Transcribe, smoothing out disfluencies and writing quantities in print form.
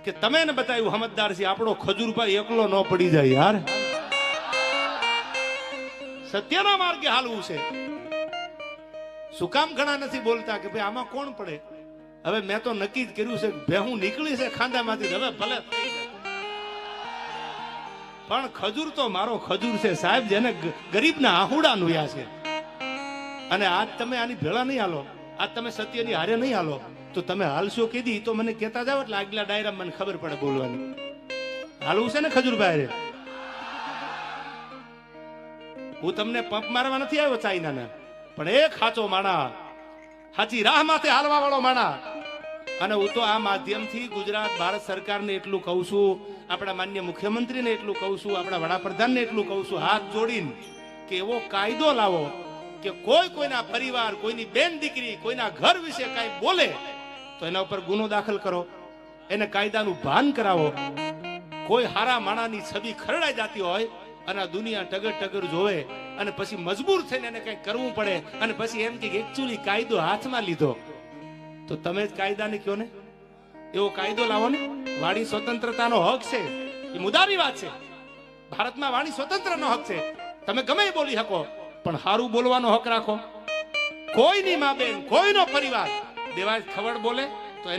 કે તમે ને બતાવ્યું સમજદાર છે, આપણો ખજૂરભાઈ એકલો ન પડી જાય યાર. સત્યના માર્ગે હાલવું છે. શું કામ ઘણા નથી બોલતા કે ભાઈ આમાં કોણ પડે? હવે મેં તો નક્કી જ કર્યું છે, ભેહું નીકળી છે ખાંદામાંથી, હવે ભલે પણ ખજૂર તો મારો ખજૂર છે સાહેબ, જેને ગરીબના આહુડા નુયા છે. અને આજ તમે આની ભેળા નહીં હાલો, આજ તમે સત્યની હારે નહીં હાલો, તો તમે હાલશો કીધી તો મને કહેતા જાવ એટલે આગલા ડાયરામાં મને ખબર પડે બોલવાની. હાલવું છે ને ખજૂરભાઈ? હું તમને પંપ મારવા નથી આવ્યો ચાઇનાના, પણ એક સાચો માણા, સાચી રાહ માથે હાલવા વાળો માણા. અને હું તો આ માધ્યમથી ગુજરાત ભારત સરકારને એટલું કહું છું, આપણા માન્ય મુખ્યમંત્રીને એટલું કહું છું, આપણા વડાપ્રધાનને એટલું કહું છું, હાથ જોડીને કે એવો કાયદો લાવો કે કોઈના પરિવાર, કોઈની બેન દીકરી, કોઈના ઘર વિશે કાંઈ બોલે તો એના ઉપર ગુનો દાખલ કરો, એને કાયદાનું ભાન કરાવો. કોઈ હારા માણાની છબી ખરડાઈ જતી હોય અને આ દુનિયા ટગર ટગર જોવે અને પછી મજબૂર થઈને એને કંઈક કરવું પડે અને પછી એમ કે એકચ્યુઅલી કાયદો હાથમાં લીધો, તો તમે જ કાયદાને કહો ને. એવો કાયદો લાવો ને. વાણી સ્વતંત્રતાનો હક છે, એ મુદ્દાની વાત છે. ભારતમાં વાણી સ્વતંત્રનો હક છે, તમે ગમે એ બોલી શકો, પણ સારું બોલવાનો હક રાખો. કોઈની મા બેન, કોઈનો પરિવાર દેવાજ ખવડ બોલે